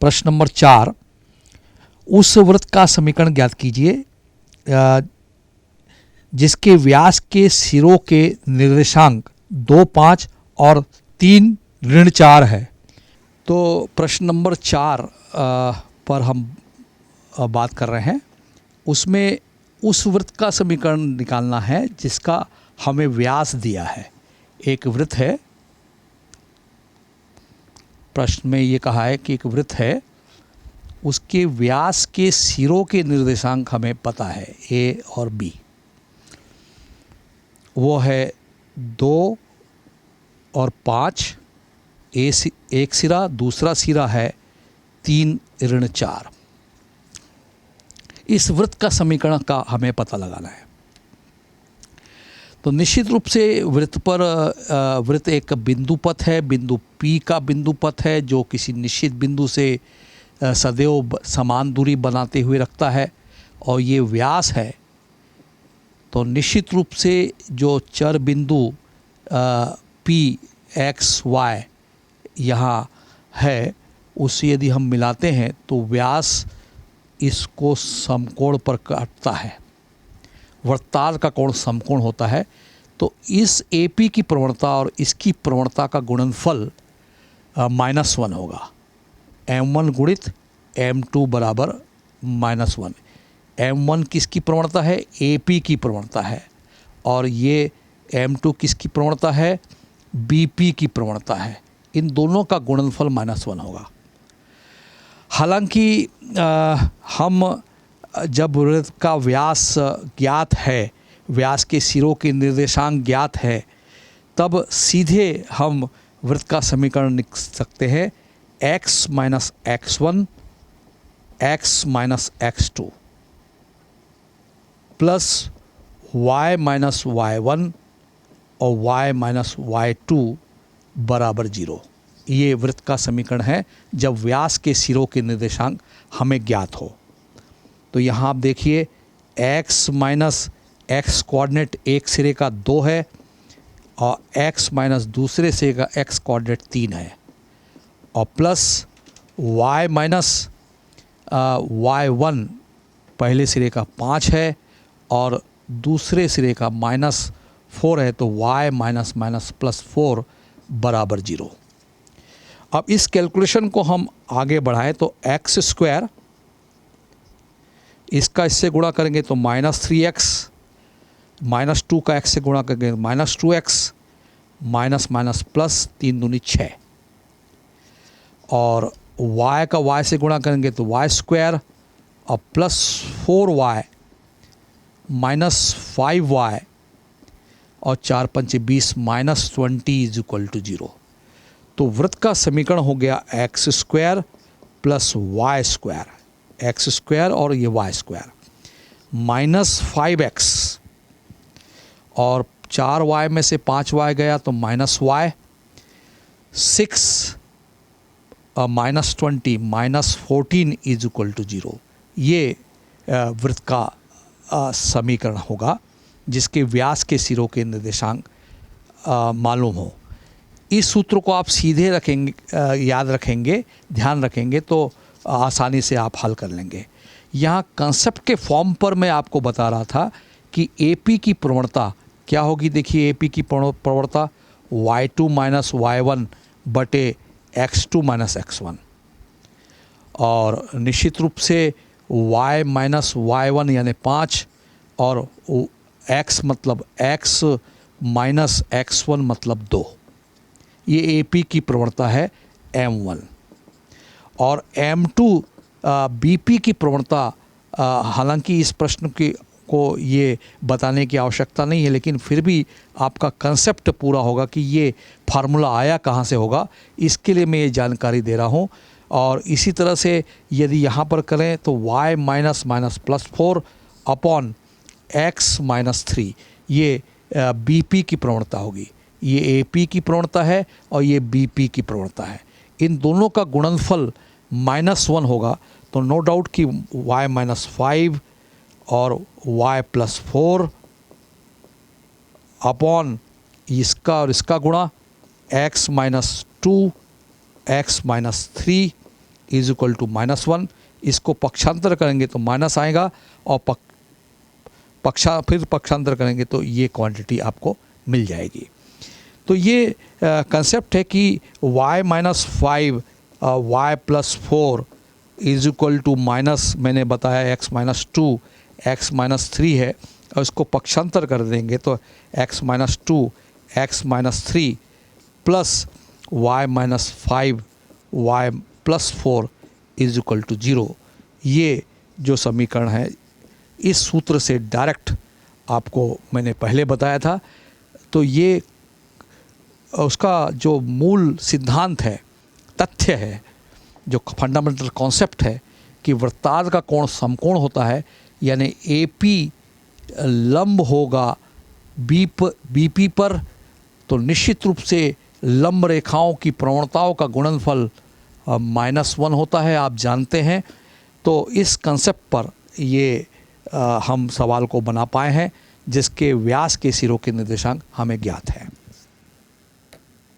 प्रश्न नंबर 4, उस वृत्त का समीकरण ज्ञात कीजिए जिसके व्यास के सिरों के निर्देशांक 2, 5 और 3 ऋण 4 है। तो प्रश्न नंबर 4 पर हम बात कर रहे हैं। उसमें उस वृत्त का समीकरण निकालना है जिसका हमें व्यास दिया है। एक वृत्त है, प्रश्न में ये कहा है कि एक वृत्त है, उसके व्यास के सिरों के निर्देशांक हमें पता है ए और बी। वो है 2 और 5, एक सिरा, दूसरा सिरा है 3 ऋण 4। इस वृत्त का समीकरण का हमें पता लगाना है। तो निश्चित रूप से वृत्त एक बिंदु पथ है, बिंदु P का बिंदु पथ है जो किसी निश्चित बिंदु से सदैव समान दूरी बनाते हुए रखता है और ये व्यास है। तो निश्चित रूप से जो चर बिंदु P x y यहाँ है, उसे यदि हम मिलाते हैं तो व्यास इसको समकोण पर काटता है। वृत्तार्ध का कोण समकोण होता है। तो इस AP की प्रवणता और इसकी प्रवणता का गुणनफल -1 होगा। M1 गुणित M2 बराबर -1। M1 किसकी प्रवणता है? AP की प्रवणता है। और ये M2 किसकी प्रवणता है? BP की प्रवणता है। इन दोनों का गुणनफल -1 होगा। हालांकि हम जब वृत्त का व्यास ज्ञात है, व्यास के सिरों के निर्देशांक ज्ञात है, तब सीधे हम वृत्त का समीकरण लिख सकते हैं x minus x1 x minus x2 plus y minus y1 और y माइनस y2 बराबर 0। ये वृत्त का समीकरण है जब व्यास के सिरों के निर्देशांक हमें ज्ञात हो। तो यहाँ आप देखिए x माइनस x कोऑर्डिनेट एक सिरे का 2 है और x माइनस दूसरे सिरे का x कोऑर्डिनेट 3 है और प्लस y माइनस y1 पहले सिरे का 5 है और दूसरे सिरे का -4 है। तो y माइनस माइनस प्लस 4 बराबर 0। अब इस कैलकुलेशन को हम आगे बढ़ाएं तो x² इसका इससे गुणा करेंगे तो -3x, -2 का x से गुणा करेंगे -2x, माइनस माइनस प्लस 3 दूनी 6 और y का y से गुणा करेंगे तो y² और प्लस 4y -5y और 4 पंचे 20 -20 = 0। तो वृत्त का समीकरण हो गया x² प्लस y², x² और ये y² -5x और 4y में से 5y गया तो -y, 6 -20 -14 = 0। ये वृत्त का समीकरण होगा जिसके व्यास के सिरों के निर्देशांक मालूम हो। इस सूत्र को आप सीधे रखेंगे, याद रखेंगे, ध्यान रखेंगे तो आसानी से आप हल कर लेंगे। यहाँ कंसेप्ट के फॉर्म पर मैं आपको बता रहा था कि AP की प्रवणता क्या होगी। देखिए AP की प्रवणता y2 माइनस y1 बटे x2 माइनस x1 और निश्चित रूप से y माइनस y1 यानी 5 और x मतलब x माइनस x1 मतलब 2। ये AP की प्रवणता है M1 और M2 BP की प्रवणता। हालांकि इस प्रश्न को ये बताने की आवश्यकता नहीं है, लेकिन फिर भी आपका कंसेप्ट पूरा होगा कि ये फार्मूला आया कहाँ से होगा, इसके लिए मैं ये जानकारी दे रहा हूँ। और इसी तरह से यदि यहाँ पर करें तो y minus minus plus 4 upon x minus 3 ये BP की प्रवणता होगी। ये AP की प्रवणता है और ये BP की प्रवणता है। इन दोनों का गुणनफल -1 होगा। तो नो डाउट कि y माइनस 5 और y प्लस 4 अपॉन इसका और इसका गुणा x minus 2 x minus 3 is equal to -1। इसको पक्षांतर करेंगे तो माइनस आएगा और फिर पक्षांतर करेंगे तो ये क्वांटिटी आपको मिल जाएगी। तो ये कंसेप्ट है कि y - 5 y + 4 is equal to minus, मैंने बताया x - 2 x - 3 है, और इसको पक्षांतर कर देंगे तो x - 2 x - 3 plus y - 5 y + 4 is equal to 0। ये जो समीकरण है इस सूत्र से डायरेक्ट आपको मैंने पहले बताया था। तो ये उसका जो मूल सिद्धांत है, तथ्य है, जो फंडामेंटल कॉन्सेप्ट है कि वृत्तार्ध का कोण समकोण होता है, यानी AP लंब होगा BP पर, तो निश्चित रूप से लंब रेखाओं की प्रवणताओं का गुणनफल -1 होता है, आप जानते हैं। तो इस कंसेप्ट पर ये हम सवाल को बना पाए हैं जिसके व्यास के सिरों के निर्देशांक हमें ज्ञात हैं।